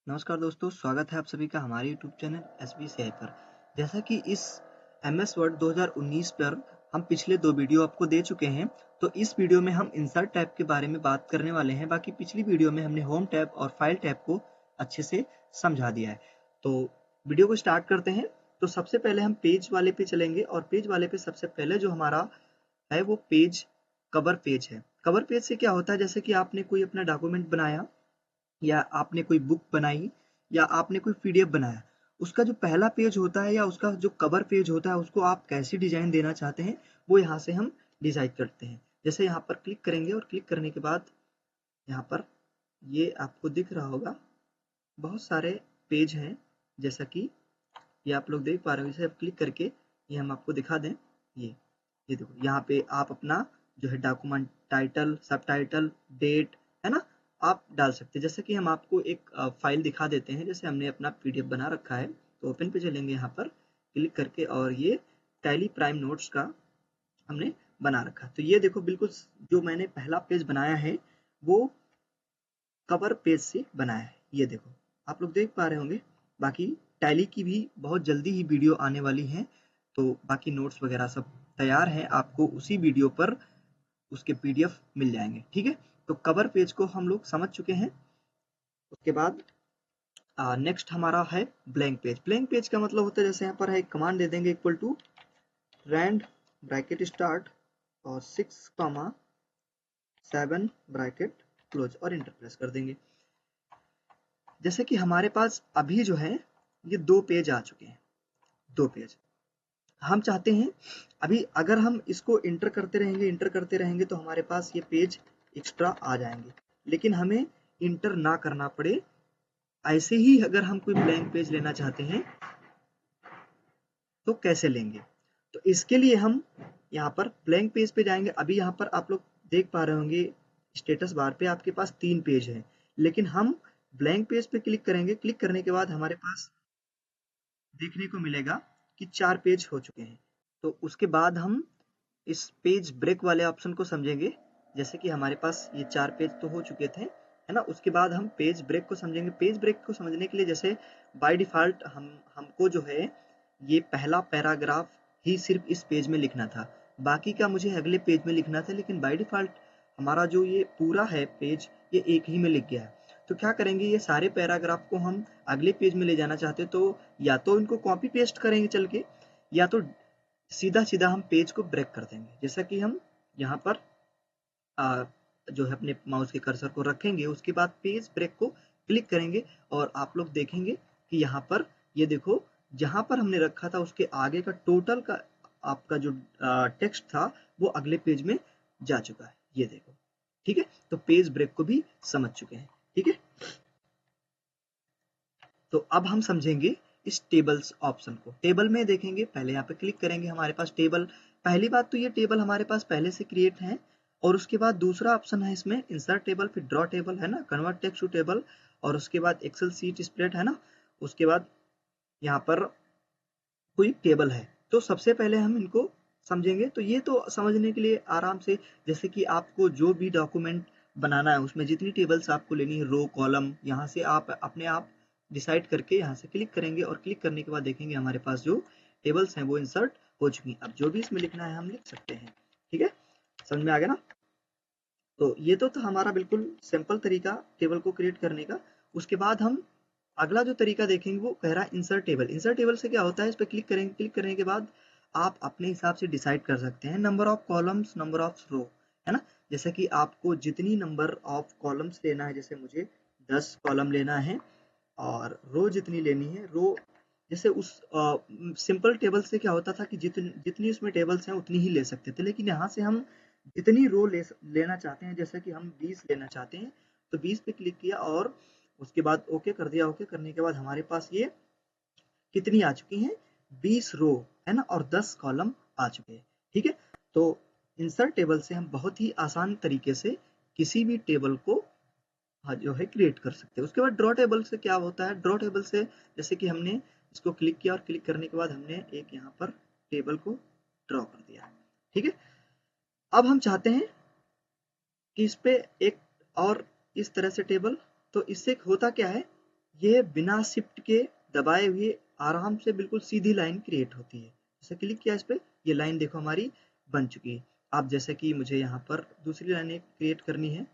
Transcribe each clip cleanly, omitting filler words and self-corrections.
नमस्कार दोस्तों, स्वागत है आप सभी का हमारे YouTube चैनल SBCI पर। जैसा कि इस MS वर्ड 2019 पर हम पिछले 2 वीडियो आपको दे चुके हैं, तो इस वीडियो में हम इंसर्ट टैब के बारे में बात करने वाले हैं। बाकी पिछली वीडियो में हमने होम टैब और फाइल टैब को अच्छे से समझा दिया है। तो वीडियो को स्टार्ट करते हैं। तो सबसे पहले हम पेज वाले पे चलेंगे और पेज वाले पे सबसे पहले जो हमारा है वो पेज कवर पेज है। कवर पेज से क्या होता है, जैसे कि आपने कोई अपना डॉक्यूमेंट बनाया या आपने कोई बुक बनाई या आपने कोई पीडीएफ बनाया, उसका जो पहला पेज होता है या उसका जो कवर पेज होता है उसको आप कैसी डिजाइन देना चाहते हैं वो यहाँ से हम डिसाइड करते हैं। जैसे यहाँ पर क्लिक करेंगे और क्लिक करने के बाद यहाँ पर ये आपको दिख रहा होगा बहुत सारे पेज हैं। जैसा कि ये आप लोग देख पा रहे हो, इसे आप क्लिक करके ये हम आपको दिखा दें। ये देखो, यहाँ पे आप अपना जो है डॉक्यूमेंट टाइटल, सब टाइटल, डेट, है ना, आप डाल सकते हैं। जैसे कि हम आपको एक फाइल दिखा देते हैं। जैसे हमने अपना पीडीएफ बना रखा है, तो ओपन पे चलेंगे यहाँ पर क्लिक करके और ये टैली प्राइम नोट्स का हमने बना रखा। तो ये देखो, बिल्कुल जो मैंने पहला पेज बनाया है वो कवर पेज से बनाया है। ये देखो, आप लोग देख पा रहे होंगे। बाकी टैली की भी बहुत जल्दी ही वीडियो आने वाली है, तो बाकी नोट्स वगैरह सब तैयार हैं, आपको उसी वीडियो पर उसके पीडीएफ मिल जाएंगे। ठीक है, तो कवर पेज को हम लोग समझ चुके हैं। उसके बाद नेक्स्ट हमारा है ब्लैंक पेज। ब्लैंक पेज का मतलब होता है, जैसे यहाँ पर है कमांड दे देंगे equal to rand bracket start और 6,7 ब्रैकेट क्लोज और इंटर प्रेस कर देंगे। जैसे कि हमारे पास अभी जो है ये 2 पेज आ चुके हैं। 2 पेज हम चाहते हैं, अभी अगर हम इसको इंटर करते रहेंगे तो हमारे पास ये पेज एक्स्ट्रा आ जाएंगे, लेकिन हमें इंटर ना करना पड़े। ऐसे ही अगर हम कोई ब्लैंक पेज लेना चाहते हैं तो कैसे लेंगे, तो इसके लिए हम यहाँ पर ब्लैंक पेज पे जाएंगे। अभी यहाँ पर आप लोग देख पा रहे होंगे स्टेटस बार पे आपके पास 3 पेज हैं, लेकिन हम ब्लैंक पेज पे क्लिक करेंगे। क्लिक करने के बाद हमारे पास देखने को मिलेगा कि 4 पेज हो चुके हैं। तो उसके बाद हम इस पेज ब्रेक वाले ऑप्शन को समझेंगे। जैसे कि हमारे पास ये 4 पेज तो हो चुके थे, है ना। उसके बाद हम पेज ब्रेक को समझेंगे। पेज ब्रेक को समझने के लिए, जैसे बाय डिफॉल्ट हमको जो है ये पहला पैराग्राफ ही सिर्फ इस पेज में लिखना था, बाकी का मुझे अगले पेज में लिखना था, लेकिन बाय डिफॉल्ट हमारा जो ये पूरा है पेज ये एक ही में लिख गया है। तो क्या करेंगे, ये सारे पैराग्राफ को हम अगले पेज में ले जाना चाहते तो या तो इनको कॉपी पेस्ट करेंगे चल के, या तो सीधा सीधा हम पेज को ब्रेक कर देंगे। जैसा कि हम यहाँ पर आ, जो है अपने माउस के कर्सर को रखेंगे, उसके बाद पेज ब्रेक को क्लिक करेंगे और आप लोग देखेंगे कि यहाँ पर ये देखो, जहाँ पर हमने रखा था उसके आगे का टोटल का आपका जो टेक्स्ट था वो अगले पेज में जा चुका है। ये देखो, ठीक है। तो पेज ब्रेक को भी समझ चुके हैं। ठीक है, तो अब हम समझेंगे इस टेबल्स ऑप्शन को। टेबल में देखेंगे, पहले यहाँ पे क्लिक करेंगे, हमारे पास टेबल, पहली बात तो ये टेबल हमारे पास पहले से क्रिएट है। और उसके बाद दूसरा ऑप्शन है इसमें इंसर्ट टेबल, फिर ड्रॉ टेबल, है ना, कन्वर्ट टेक्स्ट टू टेबल, और उसके बाद एक्सेल सीट स्प्रेड, है ना। उसके बाद यहाँ पर कोई टेबल है। तो सबसे पहले हम इनको समझेंगे। तो ये तो समझने के लिए आराम से, जैसे कि आपको जो भी डॉक्यूमेंट बनाना है उसमें जितनी टेबल्स आपको लेनी है, रो कॉलम, यहाँ से आप अपने आप डिसाइड करके यहाँ से क्लिक करेंगे और क्लिक करने के बाद देखेंगे हमारे पास जो टेबल्स हैं वो इंसर्ट हो चुकी हैं। अब जो भी इसमें लिखना है हम लिख सकते हैं। ठीक है, समझ में आ गया ना। तो ये तो था हमारा बिल्कुल सिंपल तरीका टेबल को क्रिएट करने का। उसके बाद हम अगला जो तरीका देखेंगे वो कह रहा है इंसर्ट टेबल। इंसर्ट टेबल से क्या होता है, इस पर क्लिक करेंगे, क्लिक करने के बाद आप अपने हिसाब से डिसाइड कर सकते हैं number of columns, number of row, है ना। जैसे कि आपको जितनी नंबर ऑफ कॉलम्स लेना है, जैसे मुझे 10 कॉलम लेना है, और रो जितनी लेनी है, रो जैसे उस सिंपल टेबल से क्या होता था कि जितनी उसमें टेबल्स हैं उतनी ही ले सकते थे, लेकिन यहाँ से हम जितनी रो लेना चाहते हैं, जैसे कि हम 20 लेना चाहते हैं, तो 20 पे क्लिक किया और उसके बाद ओके कर दिया। ओके करने के बाद हमारे पास ये कितनी आ चुकी हैं, 20 रो, है ना, और 10 कॉलम आ चुके हैं। ठीक है, तो इंसर्ट टेबल से हम बहुत ही आसान तरीके से किसी भी टेबल को जो है क्रिएट कर सकते हैं। उसके बाद ड्रॉ टेबल से क्या होता है, ड्रॉ टेबल से जैसे कि हमने इसको क्लिक किया और क्लिक करने के बाद हमने एक यहाँ पर टेबल को ड्रॉ कर दिया। ठीक है, अब हम चाहते हैं कि इस पे एक और इस तरह से टेबल, तो इससे होता क्या है, ये बिना शिफ्ट के दबाए हुए आराम से बिल्कुल सीधी लाइन क्रिएट होती है। जैसे क्लिक किया इस पे, ये लाइन देखो हमारी बन चुकी है। आप जैसे कि मुझे यहाँ पर दूसरी लाइन क्रिएट करनी है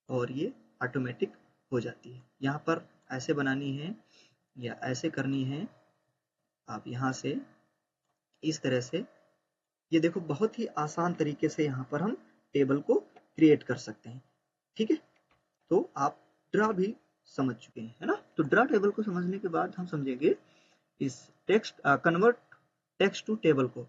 और ये ऑटोमेटिक हो जाती है। यहाँ पर ऐसे बनानी है या ऐसे करनी है, आप यहाँ से इस तरह से, ये देखो बहुत ही आसान तरीके से यहाँ पर हम टेबल को क्रिएट कर सकते हैं। ठीक है, तो आप ड्रा भी समझ चुके हैं, है ना। तो ड्रा टेबल को समझने के बाद हम समझेंगे इस text convert text to table को।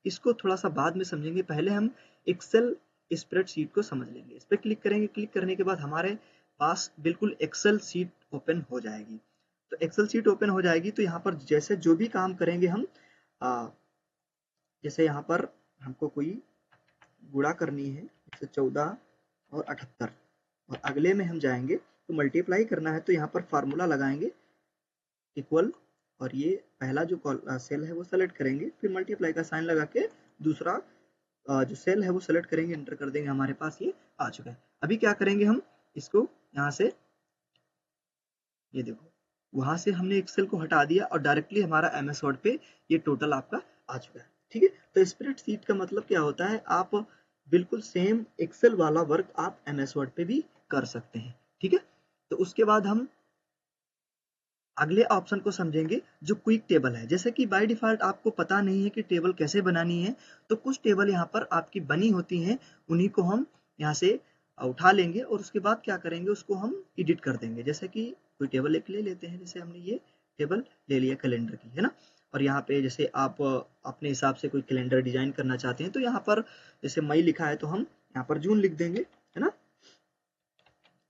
इसको थोड़ा सा बाद में समझेंगे, पहले हम एक्सेल स्प्रेडशीट को समझ लेंगे। इस पर क्लिक करेंगे, क्लिक करने के बाद हमारे पास बिल्कुल एक्सेल शीट ओपन हो जाएगी। तो एक्सेल शीट ओपन हो जाएगी तो यहाँ पर जैसे जो भी काम करेंगे हम, जैसे यहाँ पर हमको कोई गुणा करनी है, जैसे 14 और 78, और अगले में हम जाएंगे तो मल्टीप्लाई करना है, तो यहाँ पर फार्मूला लगाएंगे इक्वल, और ये पहला जो सेल है वो सेलेक्ट करेंगे, फिर मल्टीप्लाई का साइन लगा के दूसरा जो सेल है वो सेलेक्ट करेंगे, एंटर कर देंगे, हमारे पास ये आ चुका है। अभी क्या करेंगे हम, इसको यहाँ से, ये देखो वहां से हमने एक्सेल को हटा दिया और डायरेक्टली हमारा MS वर्ड पे ये टोटल आपका आ चुका है। ठीक है, तो स्प्रेडशीट का मतलब क्या होता है, आप बिल्कुल सेम एक्सेल वाला वर्क आप MS वर्ड पे भी कर सकते हैं। ठीक है, तो उसके बाद हम अगले ऑप्शन को समझेंगे जो क्विक टेबल है। जैसे कि बाय डिफॉल्ट आपको पता नहीं है कि टेबल कैसे बनानी है, तो कुछ टेबल यहाँ पर आपकी बनी होती हैं, उन्हीं को हम यहाँ से उठा लेंगे और उसके बाद क्या करेंगे, उसको हम एडिट कर देंगे। जैसे कि कोई टेबल एक ले लेते हैं, जैसे हमने ये टेबल ले लिया कैलेंडर की, है ना। और यहाँ पे जैसे आप अपने हिसाब से कोई कैलेंडर डिजाइन करना चाहते हैं, तो यहाँ पर जैसे मई लिखा है तो हम यहाँ पर जून लिख देंगे, है ना।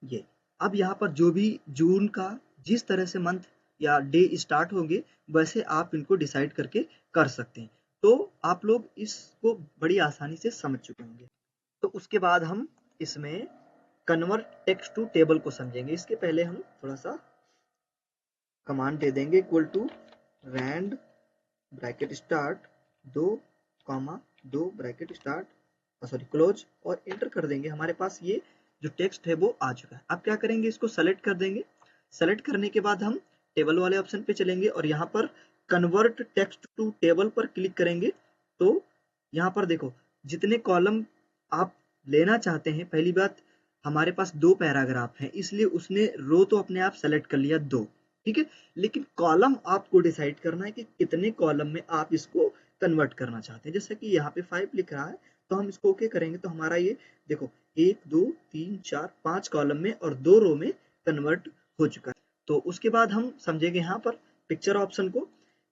ये अब यहाँ पर जो भी जून का जिस तरह से मंथ या डे स्टार्ट होंगे, वैसे आप इनको डिसाइड करके कर सकते हैं। तो आप लोग इसको बड़ी आसानी से समझ चुके होंगे। तो उसके बाद हम इसमें कन्वर्ट टेक्स्ट टू टेबल को समझेंगे। इसके पहले हम थोड़ा सा कमांड दे देंगे, equal to rand bracket start 2 bracket start sorry close, और एंटर कर देंगे। हमारे पास ये जो टेक्स्ट है वो आ चुका है। अब क्या करेंगे, इसको सेलेक्ट कर देंगे। सेलेक्ट करने के बाद हम टेबल वाले ऑप्शन पे चलेंगे और यहाँ पर कन्वर्ट टेक्स्ट टू टेबल पर क्लिक करेंगे। तो यहाँ पर देखो जितने कॉलम आप लेना चाहते हैं, पहली बात हमारे पास 2 पैराग्राफ हैं, इसलिए उसने रो तो अपने आप सेलेक्ट कर लिया 2, ठीक है, लेकिन कॉलम आपको डिसाइड करना है कि कितने कॉलम में आप इसको कन्वर्ट करना चाहते हैं। जैसे कि यहाँ पे 5 लिख रहा है, तो हम इसको ओके करेंगे तो हमारा ये देखो 1 2 3 4 5 कॉलम में और 2 रो में कन्वर्ट हो चुका है। तो उसके बाद हम समझेंगे यहाँ पर पिक्चर ऑप्शन को।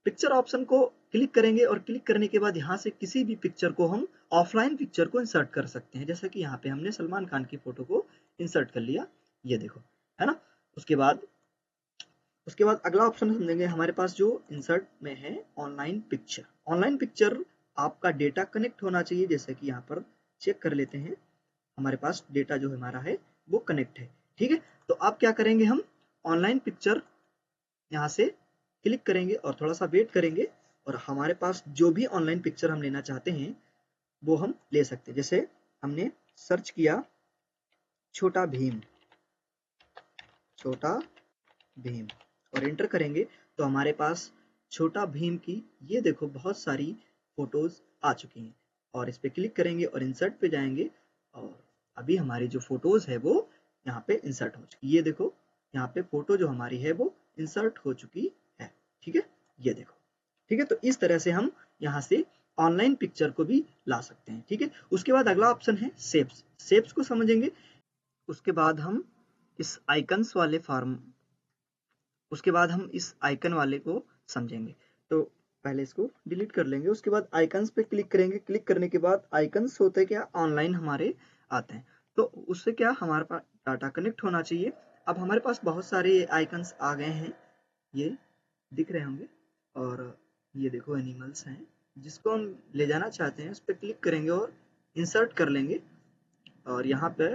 पिक्चर ऑप्शन को क्लिक करेंगे और क्लिक करने के बाद यहाँ से किसी भी पिक्चर को हम ऑफलाइन पिक्चर को इंसर्ट कर सकते हैं। जैसे कि यहाँ पे हमने सलमान खान की फोटो को इंसर्ट कर लिया, ये देखो, है ना। उसके बाद अगला ऑप्शन समझेंगे हमारे पास जो इंसर्ट में है, ऑनलाइन पिक्चर। ऑनलाइन पिक्चर आपका डेटा कनेक्ट होना चाहिए। जैसे कि यहाँ पर चेक कर लेते हैं, हमारे पास डेटा जो हमारा है वो कनेक्ट है, ठीक है। तो अब क्या करेंगे, हम ऑनलाइन पिक्चर यहाँ से क्लिक करेंगे और थोड़ा सा वेट करेंगे और हमारे पास जो भी ऑनलाइन पिक्चर हम लेना चाहते हैं वो हम ले सकते हैं। जैसे हमने सर्च किया छोटा भीम और एंटर करेंगे तो हमारे पास छोटा भीम की ये देखो बहुत सारी फोटोज आ चुकी हैं। और इस पे क्लिक करेंगे और इंसर्ट पे जाएंगे और अभी हमारी जो फोटोज है वो यहाँ पे इंसर्ट हो चुकी है। ये देखो यहाँ पे फोटो जो हमारी है वो इंसर्ट हो चुकी है, ठीक है, ये देखो, ठीक है। तो इस तरह से हम यहाँ से ऑनलाइन पिक्चर को भी ला सकते हैं, ठीक है। उसके बाद अगला ऑप्शन है शेप्स। शेप्स को समझेंगे। उसके बाद हम इस आइकन्स वाले फॉर्म उसके बाद हम इस आइकन वाले को समझेंगे। तो पहले इसको डिलीट कर लेंगे। उसके बाद आइकन्स पे क्लिक करेंगे। क्लिक करने के बाद आइकन्स होते हैं क्या, ऑनलाइन हमारे आते हैं। तो उससे क्या, हमारे पास डाटा कनेक्ट होना चाहिए। अब हमारे पास बहुत सारे आइकन्स आ गए हैं, ये दिख रहे होंगे, और ये देखो एनिमल्स हैं। जिसको हम ले जाना चाहते हैं उस पर क्लिक करेंगे और इंसर्ट कर लेंगे और यहाँ पे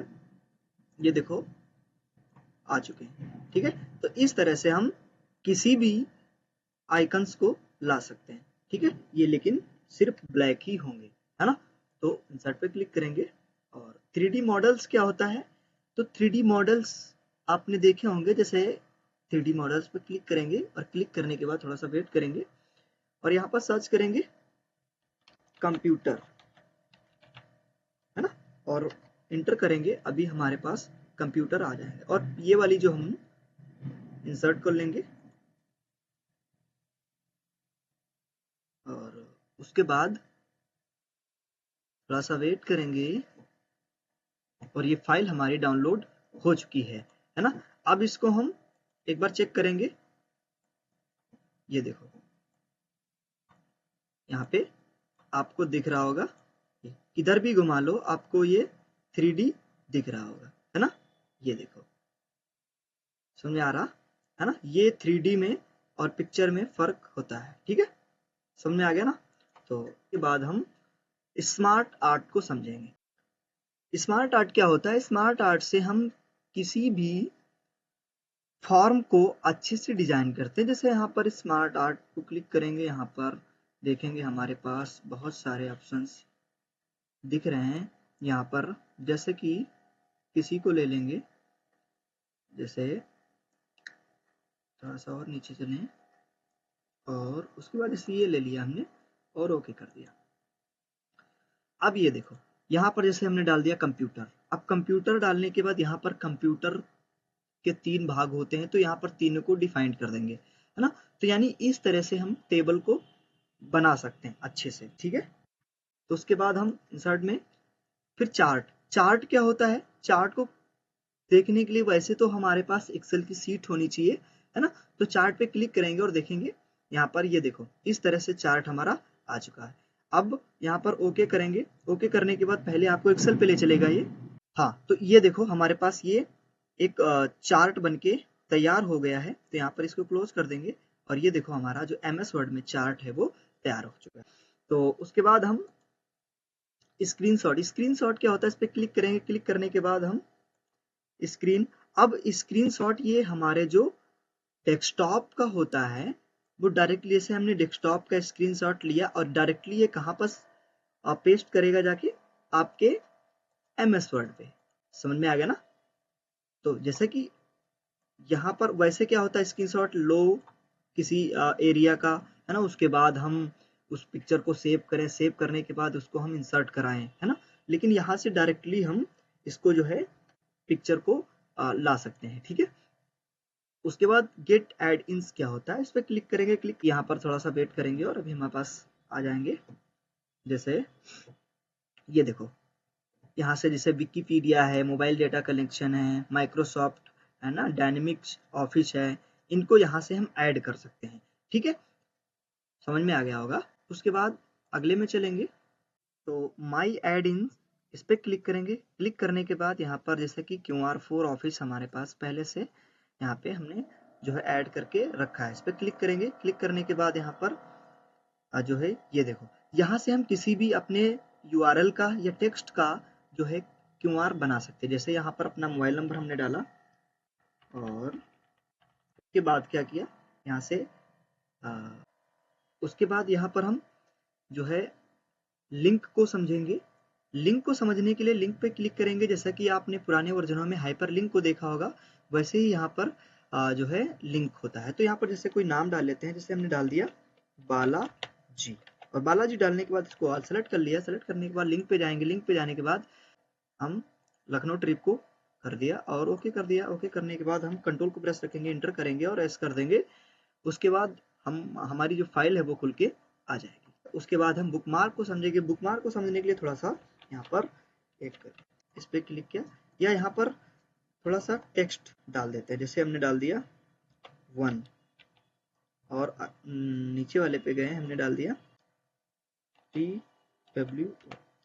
ये देखो आ चुके हैं, ठीक है। तो इस तरह से हम किसी भी आइकन्स को ला सकते हैं, ठीक है। ये लेकिन सिर्फ ब्लैक ही होंगे, है ना। तो इंसर्ट पे क्लिक करेंगे। और 3D मॉडल्स क्या होता है, तो 3D मॉडल्स आपने देखे होंगे, जैसे 3D मॉडल्स पे क्लिक करेंगे और क्लिक करने के बाद थोड़ा सा वेट करेंगे और यहाँ पर सर्च करेंगे कंप्यूटर, है ना, और इंटर करेंगे। अभी हमारे पास कंप्यूटर आ जाएंगे और ये वाली जो हम इंसर्ट कर लेंगे और उसके बाद थोड़ा सा वेट करेंगे और ये फाइल हमारी डाउनलोड हो चुकी है ना। अब इसको हम एक बार चेक करेंगे। ये देखो यहाँ पे आपको दिख रहा होगा, किधर भी घुमा लो आपको ये 3D दिख रहा होगा, है ना। ये देखो समझ में आ रहा है ना, ये 3D में और पिक्चर में फर्क होता है, ठीक है, समझ में आ गया ना। तो इसके बाद हम स्मार्ट आर्ट को समझेंगे। स्मार्ट आर्ट क्या होता है? स्मार्ट आर्ट से हम किसी भी फॉर्म को अच्छे से डिजाइन करते हैं। जैसे यहाँ पर स्मार्ट आर्ट को क्लिक करेंगे, यहाँ पर देखेंगे हमारे पास बहुत सारे ऑप्शंस दिख रहे हैं यहाँ पर। जैसे कि किसी को ले लेंगे, जैसे थोड़ा सा और नीचे चलें और उसके बाद इसे ये ले लिया हमने और ओके कर दिया। अब ये देखो यहाँ पर जैसे हमने डाल दिया कंप्यूटर। अब कंप्यूटर डालने के बाद यहाँ पर कंप्यूटर के 3 भाग होते हैं, तो यहाँ पर तीनों को डिफाइन कर देंगे, है ना। तो यानी इस तरह से हम टेबल को बना सकते हैं अच्छे से, ठीक है। तो उसके बाद हम इंसर्ट में फिर चार्ट क्या होता है? चार्ट को देखने के लिए वैसे तो हमारे पास एक्सेल की सीट होनी चाहिए, है ना। तो चार्ट पे क्लिक करेंगे और देखेंगे यहाँ पर, ये देखो इस तरह से चार्ट हमारा आ चुका है। अब यहाँ पर ओके करेंगे। ओके करने के बाद पहले आपको एक्सेल पे ले चलेगा ये। हाँ, तो ये देखो हमारे पास ये एक चार्ट बनके तैयार हो गया है। तो यहाँ पर इसको क्लोज कर देंगे और ये देखो हमारा जो MS वर्ड में चार्ट है वो तैयार हो चुका है। तो उसके बाद हम स्क्रीनशॉट क्या होता है? इस पर क्लिक करेंगे। क्लिक करने के बाद हम अब स्क्रीनशॉट ये हमारे जो डेस्कटॉप का होता है वो डायरेक्टली, जैसे हमने डेस्कटॉप का स्क्रीनशॉट लिया और डायरेक्टली ये कहाँ पर पेस्ट करेगा जाके? आपके MS वर्ड पे। समझ में आ गया ना। तो जैसे कि यहाँ पर वैसे क्या होता है, स्क्रीनशॉट लो किसी एरिया का, है ना, उसके बाद हम उस पिक्चर को सेव करें, सेव करने के बाद उसको हम इंसर्ट कराएं, है ना। लेकिन यहाँ से डायरेक्टली हम इसको जो है पिक्चर को ला सकते हैं, ठीक है। उसके बाद गेट एड इन्स क्या होता है? इस पर क्लिक करेंगे। क्लिक यहाँ पर थोड़ा सा वेट करेंगे और अभी हमारे पास आ जाएंगे। जैसे ये देखो यहाँ से जैसे विकिपीडिया है, मोबाइल डेटा कलेक्शन है, माइक्रोसॉफ्ट है ना, डायनेमिक्स ऑफिस है, इनको यहाँ से हम ऐड कर सकते हैं, ठीक है। समझ में आ गया होगा। उसके बाद अगले में चलेंगे तो माई एड इन, इस पर क्लिक करेंगे। क्लिक करने के बाद यहाँ पर जैसे कि QR4 ऑफिस हमारे पास पहले से यहाँ पे हमने जो है ऐड करके रखा है, इस पर क्लिक करेंगे। क्लिक करने के बाद यहाँ पर जो है ये देखो यहाँ से हम किसी भी अपने URL का या टेक्स्ट का जो है QR बना सकते हैं। जैसे यहाँ पर अपना मोबाइल नंबर हमने डाला और उसके बाद क्या किया यहाँ से उसके बाद यहाँ पर हम जो है लिंक को समझेंगे। लिंक को समझने के लिए लिंक पे क्लिक करेंगे। जैसा कि आपने पुराने वर्जनों में हाइपर लिंक को देखा होगा, वैसे ही यहाँ पर जो है लिंक होता है। तो यहाँ पर जैसे कोई नाम डाल लेते हैं, जैसे हमने डाल दिया बालाजी, और बालाजी डालने के बाद इसको ऑल सेलेक्ट कर लिया। सेलेक्ट करने के बाद लिंक पे जाएंगे। लिंक पे जाने के बाद हम लखनऊ ट्रिप को कर दिया और ओके कर दिया। ओके करने के बाद हम कंट्रोल को प्रेस रखेंगे, इंटर करेंगे और एस कर देंगे। उसके बाद हमारी जो फाइल है वो खुल के आ जाएगी। उसके बाद हम बुकमार्क को समझेंगे। बुकमार्क को समझने के लिए थोड़ा सा यहाँ पर एक इस पे क्लिक किया या यहाँ पर थोड़ा सा टेक्स्ट डाल देते हैं। जैसे हमने डाल दिया 1 और नीचे वाले पे गए हमने डाल दिया TW,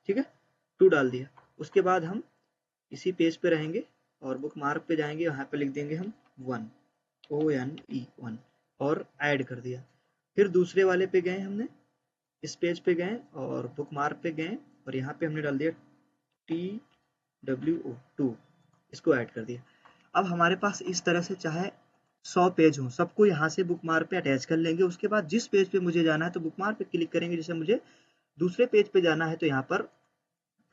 ठीक है, 2 डाल दिया। उसके बाद हम इसी पेज पे रहेंगे और बुक मार्क पे जाएंगे, यहाँ पे लिख देंगे हम 1 ONE और ऐड कर दिया। फिर दूसरे वाले पे गए, हमने इस पेज पे गए और बुक मार्क पे गए और यहाँ पे हमने डाल दिया TWO2, इसको ऐड कर दिया। अब हमारे पास इस तरह से चाहे 100 पेज हो, सबको यहाँ से बुक मार्क पे अटैच कर लेंगे। उसके बाद जिस पेज पे मुझे जाना है तो बुक मार्क पे क्लिक करेंगे। जैसे मुझे दूसरे पेज पे जाना है तो यहाँ पर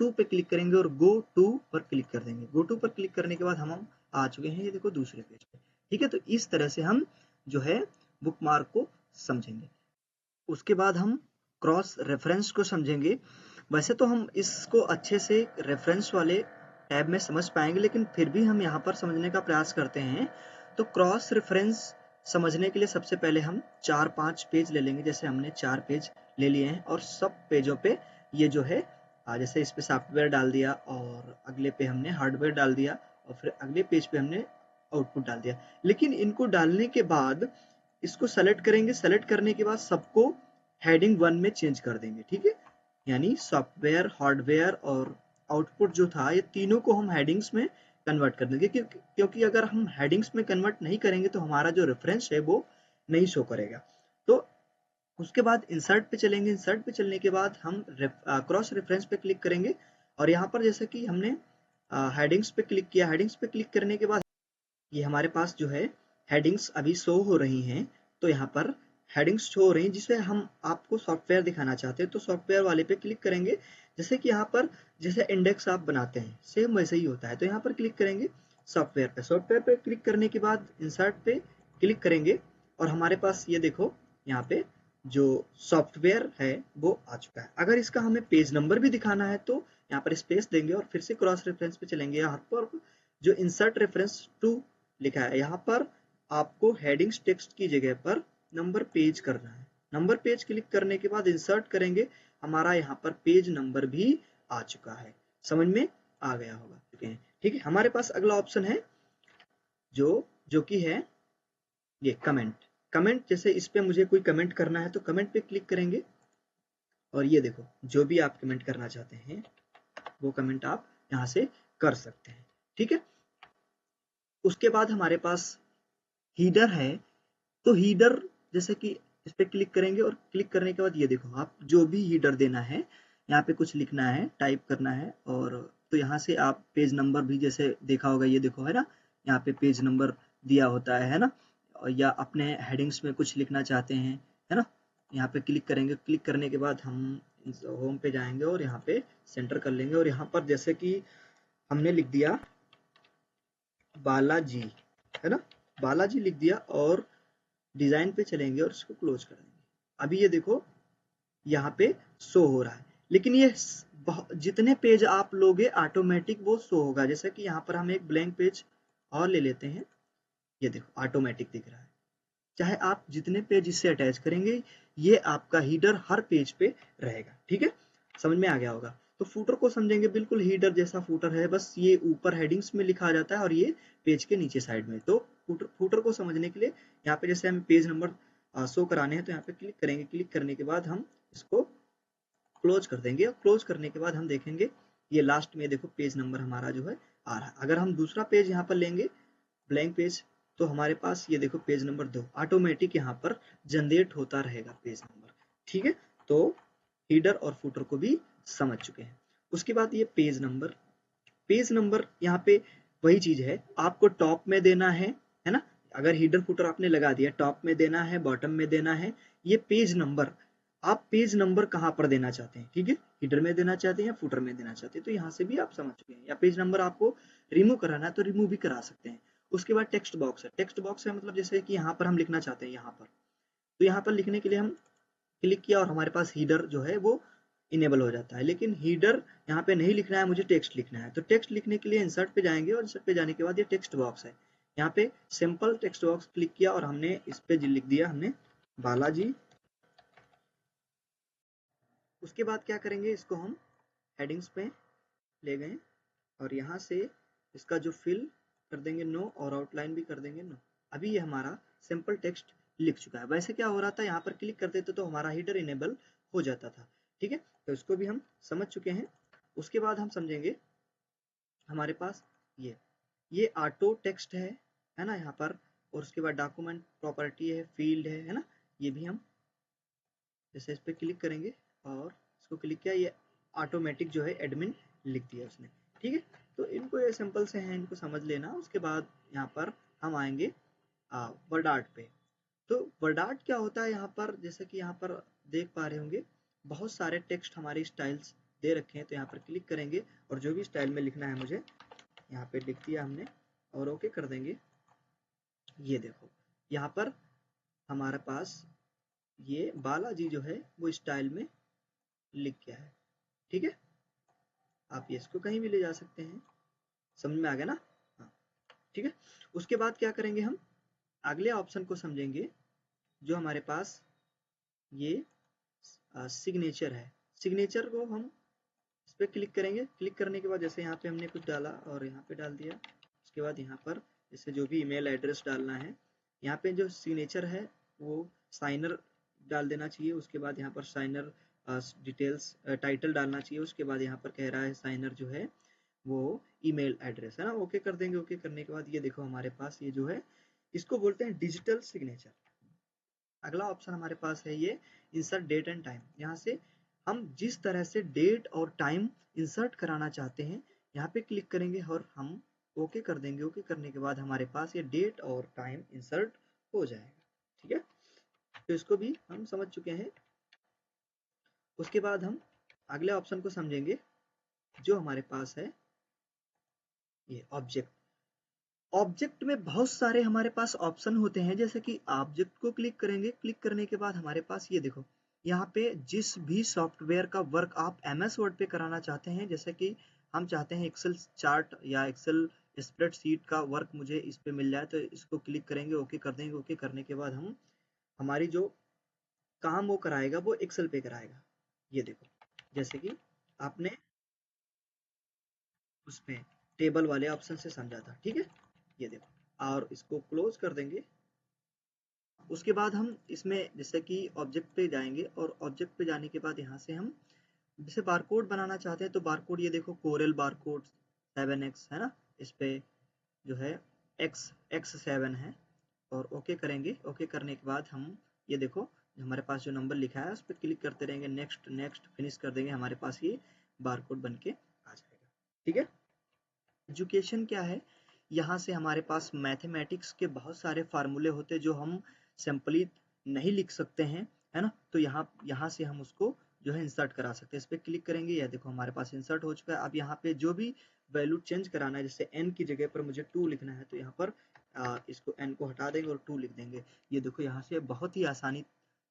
2 पे क्लिक करेंगे और गो टू पर क्लिक कर देंगे। गो टू पर क्लिक करने के बाद हम आ चुके हैं, ये देखो दूसरे पेज पे, ठीक है, तो इस तरह से हम जो है बुकमार्क को समझेंगे। उसके बाद हम क्रॉस रेफरेंस को समझेंगे। वैसे तो हम इसको अच्छे से रेफरेंस वाले टैब में समझ पाएंगे, लेकिन फिर भी हम यहाँ पर समझने का प्रयास करते हैं। तो क्रॉस रेफरेंस समझने के लिए सबसे पहले हम 4-5 पेज ले लेंगे। जैसे हमने 4 पेज ले लिए हैं और सब पेजों पे ये जो है जैसे इस पे सॉफ्टवेयर डाल दिया और अगले पे हमने हार्डवेयर डाल दिया और फिर अगले पेज पे हमने आउटपुट डाल दिया। लेकिन इनको डालने के बाद इसको सेलेक्ट करेंगे, सेलेक्ट करने के बाद सबको हेडिंग 1 में चेंज कर देंगे। ठीक है, यानी सॉफ्टवेयर, हार्डवेयर और आउटपुट जो था ये तीनों को हम हेडिंग्स में कन्वर्ट कर देंगे, क्योंकि अगर हम हेडिंग्स में कन्वर्ट नहीं करेंगे तो हमारा जो रेफरेंस है वो नहीं शो करेगा। तो उसके बाद इंसर्ट पे चलेंगे। इंसर्ट पे चलने के बाद हम क्रॉस रेफरेंस पे क्लिक करेंगे और यहाँ पर जैसे कि हमने हेडिंग्स पे क्लिक किया, हेडिंग्स पे क्लिक करने के बाद ये हमारे पास जो है हेडिंग्स अभी शो हो रही हैं। तो यहाँ पर हेडिंग्स शो हो रही हैं जिसे हम आपको सॉफ्टवेयर दिखाना चाहते हैं, तो सॉफ्टवेयर वाले पे क्लिक करेंगे। जैसे कि यहाँ पर जैसे इंडेक्स आप बनाते हैं सेम वैसे ही होता है। तो यहाँ पर क्लिक करेंगे सॉफ्टवेयर पे, सॉफ्टवेयर पे क्लिक करने के बाद इंसर्ट पे क्लिक करेंगे और हमारे पास ये देखो यहाँ पे जो सॉफ्टवेयर है वो आ चुका है। अगर इसका हमें पेज नंबर भी दिखाना है तो यहाँ पर स्पेस देंगे और फिर से क्रॉस रेफरेंस पे चलेंगे। यहाँ पर जो इंसर्ट रेफरेंस टू लिखा है यहाँ पर आपको हेडिंग्स टेक्स्ट की जगह पर नंबर पेज करना है। नंबर पेज क्लिक करने के बाद इंसर्ट करेंगे, हमारा यहाँ पर पेज नंबर भी आ चुका है। समझ में आ गया होगा। ठीक है, हमारे पास अगला ऑप्शन है जो कि है ये कमेंट। कमेंट, जैसे इस पे मुझे कोई कमेंट करना है तो कमेंट पे क्लिक करेंगे और ये देखो जो भी आप कमेंट करना चाहते हैं वो कमेंट आप यहाँ से कर सकते हैं। ठीक है, उसके बाद हमारे पास हीडर है। तो हीडर जैसे कि इस पे क्लिक करेंगे और क्लिक करने के बाद ये देखो आप जो भी हीडर देना है यहाँ पे कुछ लिखना है, टाइप करना है। और तो यहाँ से आप पेज नंबर भी जैसे देखा होगा, ये देखो है ना, यहाँ पे पेज नंबर दिया होता है ना। या अपने हेडिंग्स में कुछ लिखना चाहते हैं, है ना, यहाँ पे क्लिक करेंगे। क्लिक करने के बाद हम होम पे जाएंगे और यहाँ पे सेंटर कर लेंगे और यहाँ पर जैसे कि हमने लिख दिया बालाजी, है ना, बालाजी लिख दिया और डिजाइन पे चलेंगे और इसको क्लोज कर देंगे। अभी ये देखो यहाँ पे शो हो रहा है, लेकिन ये जितने पेज आप लोगे ऑटोमेटिक वो शो होगा। जैसे कि यहाँ पर हम एक ब्लैंक पेज और ले लेते हैं, ये देखो ऑटोमेटिक दिख रहा है। चाहे आप जितने पेज इससे अटैच करेंगे ये आपका हीडर हर पेज पे रहेगा। ठीक है, समझ में आ गया होगा। तो फूटर को समझेंगे, बिल्कुल हीडर जैसा फूटर है, बस ये ऊपर हेडिंग्स में लिखा जाता है और ये पेज के नीचे साइड में। तो फूटर को समझने के लिए यहाँ पे जैसे हम पेज नंबर शो कराने हैं तो यहाँ पे क्लिक करेंगे। क्लिक करने के बाद हम इसको क्लोज कर देंगे और क्लोज करने के बाद हम देखेंगे ये लास्ट में देखो पेज नंबर हमारा जो है आ रहा है। अगर हम दूसरा पेज यहाँ पर लेंगे ब्लैंक पेज तो हमारे पास ये देखो पेज नंबर 2 ऑटोमेटिक यहाँ पर जनरेट होता रहेगा पेज नंबर। ठीक है, तो हीडर और फुटर को भी समझ चुके हैं। उसके बाद ये पेज नंबर यहाँ पे वही चीज है, आपको टॉप में देना है ना। अगर हीडर फुटर आपने लगा दिया, टॉप में देना है, बॉटम में देना है। ये पेज नंबर, आप पेज नंबर कहाँ पर देना चाहते हैं, ठीक है, हीडर में देना चाहते हैं या फुटर में देना चाहते हैं, तो यहाँ से भी आप समझ चुके हैं। या पेज नंबर आपको रिमूव कराना है तो रिमूव भी करा सकते हैं। उसके बाद टेक्स्ट बॉक्स है। टेक्स्ट बॉक्स है मतलब जैसे कि यहाँ पर हम लिखना चाहते हैं यहाँ पर, तो यहाँ पर लिखने के लिए हम क्लिक किया और हमारे पास हीडर जो है वो इनेबल हो जाता है। लेकिन हीडर यहाँ पे नहीं लिखना है, मुझे टेक्स्ट लिखना है। तो टेक्स्ट लिखने के लिए इंसर्ट पे जाएंगे और इंसर्ट पे जाने के बाद ये टेक्स्ट बॉक्स है, यहाँ पे सिंपल टेक्स्ट बॉक्स क्लिक किया और हमने इस पे लिख दिया हमने बालाजी। उसके बाद क्या करेंगे, इसको हम हेडिंग्स पे ले गए और यहाँ से इसका जो फिल कर देंगे नो और आउटलाइन भी कर देंगे नो। अभी ये हमारा सिंपल टेक्स्ट लिख चुका है। वैसे क्या हो रहा था, यहाँ पर क्लिक करते थे तो हमारा हीडर इनेबल हो जाता था। ठीक है, तो इसको भी हम समझ चुके हैं। उसके बाद हम समझेंगे हमारे पास ये ऑटो टेक्स्ट है ना यहाँ पर। और उसके बाद डॉक्यूमेंट प्रॉपर्टी है, फील्ड है ना। ये भी हम जैसे इस पर क्लिक करेंगे और इसको क्लिक किया, ये ऑटोमेटिक जो है एडमिन लिख दिया उसने। ठीक है, तो इनको ये सिंपल से हैं, इनको समझ लेना। उसके बाद यहाँ पर हम आएंगे वर्ड आर्ट पे। तो वर्ड आर्ट क्या होता है, यहाँ पर जैसे कि यहाँ पर देख पा रहे होंगे बहुत सारे टेक्स्ट हमारे स्टाइल्स दे रखे हैं। तो यहाँ पर क्लिक करेंगे और जो भी स्टाइल में लिखना है मुझे यहाँ पे लिख दिया हमने और ओके कर देंगे। ये देखो यहाँ पर हमारे पास ये बालाजी जो है वो स्टाइल में लिख गया है। ठीक है, आप ये इसको कहीं भी ले जा सकते हैं। समझ में आ गया ना? हाँ, ठीक है। उसके बाद क्या करेंगे, हम अगले ऑप्शन को समझेंगे जो हमारे पास ये सिग्नेचर है। सिग्नेचर को हम इस पर क्लिक करेंगे। क्लिक करने के बाद जैसे यहाँ पे हमने कुछ डाला और यहाँ पे डाल दिया, उसके बाद यहाँ पर जैसे जो भी ईमेल एड्रेस डालना है, यहाँ पे जो सिग्नेचर है वो साइनर डाल देना चाहिए। उसके बाद यहाँ पर साइनर डिटेल्स टाइटल डालना चाहिए। उसके बाद यहाँ पर कह रहा है साइनर जो है वो ईमेल एड्रेस है ना, ओके कर देंगे। ओके करने के बाद ये देखो हमारे पास ये जो है इसको बोलते हैं डिजिटल सिग्नेचर। अगला ऑप्शन हमारे पास है ये इंसर्ट डेट एंड टाइम। यहाँ से हम जिस तरह से डेट और टाइम इंसर्ट कराना चाहते हैं यहाँ पे क्लिक करेंगे और हम ओके कर देंगे। ओके करने के बाद हमारे पास ये डेट और टाइम इंसर्ट हो जाएगा। ठीक है, तो इसको भी हम समझ चुके हैं। उसके बाद हम अगले ऑप्शन को समझेंगे जो हमारे पास है ये ऑब्जेक्ट। ऑब्जेक्ट में बहुत सारे हमारे पास ऑप्शन होते हैं, जैसे कि ऑब्जेक्ट को क्लिक करेंगे। क्लिक करने के बाद हमारे पास ये देखो यहाँ पे जिस भी सॉफ्टवेयर का वर्क आप MS वर्ड पे कराना चाहते हैं, जैसे कि हम चाहते हैं एक्सेल चार्ट या एक्सेल स्प्रेडशीट का वर्क मुझे इस पे मिल जाए, तो इसको क्लिक करेंगे, ओके कर देंगे। ओके करने के बाद हम हमारी जो काम वो कराएगा वो एक्सेल पे कराएगा। ये देखो जैसे कि आपने उसमें टेबल वाले ऑप्शन से समझा था। ठीक है, ये देखो और इसको क्लोज कर देंगे। उसके बाद हम इसमें जैसे कि ऑब्जेक्ट पे जाएंगे और ऑब्जेक्ट पे जाने के बाद यहाँ से हम जैसे बारकोड बनाना चाहते हैं तो बारकोड ये देखो कोरल बारकोड 7x है ना, इस पे जो है x7 है और ओके करेंगे। ओके करने के बाद हम ये देखो हमारे पास जो नंबर लिखा है उस पर क्लिक करते रहेंगे, नेक्स्ट नेक्स्ट फिनिश कर देंगे, हमारे पास ये बारकोड बन के आ जाएगा। ठीक है, एजुकेशन क्या है, यहाँ से हमारे पास मैथमेटिक्स के बहुत सारे फार्मूले होते हैं जो हम सिंपली नहीं लिख सकते हैं, है ना, तो यहाँ से हम उसको जो है इंसर्ट करा सकते हैं। इस पर क्लिक करेंगे, या देखो हमारे पास इंसर्ट हो चुका है। अब यहाँ पे जो भी वैल्यू चेंज कराना है, जैसे n की जगह पर मुझे 2 लिखना है तो यहाँ पर इसको n को हटा देंगे और 2 लिख देंगे। ये देखो यहाँ से बहुत ही आसानी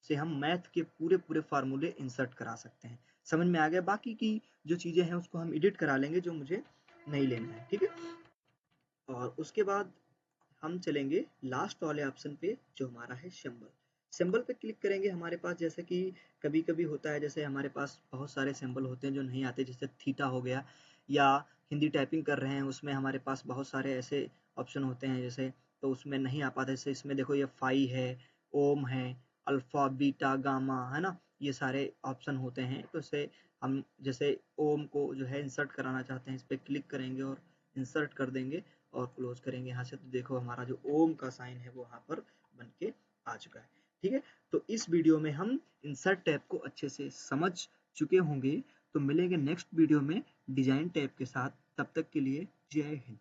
से हम मैथ के पूरे पूरे फार्मूले इंसर्ट करा सकते हैं। समझ में आ गया? बाकी की जो चीज़ें हैं उसको हम एडिट करा लेंगे जो मुझे नहीं लेना है। ठीक है, और उसके बाद हम चलेंगे लास्ट वाले ऑप्शन पे जो हमारा है सिंबल। सिंबल पे क्लिक करेंगे। हमारे पास जैसे कि कभी कभी होता है, जैसे हमारे पास बहुत सारे सिंबल होते हैं जो नहीं आते, जैसे थीटा हो गया, या हिंदी टाइपिंग कर रहे हैं उसमें हमारे पास बहुत सारे ऐसे ऑप्शन होते हैं जैसे, तो उसमें नहीं आ पाता। जैसे इसमें देखो ये फाई है, ओम है, अल्फा बीटा गामा है ना, ये सारे ऑप्शन होते हैं। तो इसे हम जैसे ओम को जो है इंसर्ट कराना चाहते हैं, इस पर क्लिक करेंगे और इंसर्ट कर देंगे और क्लोज करेंगे यहाँ से, तो देखो हमारा जो ओम का साइन है वो वहाँ पर बन के आ चुका है। ठीक है, तो इस वीडियो में हम इंसर्ट टैब को अच्छे से समझ चुके होंगे। तो मिलेंगे नेक्स्ट वीडियो में डिजाइन टैब के साथ। तब तक के लिए जय हिंद।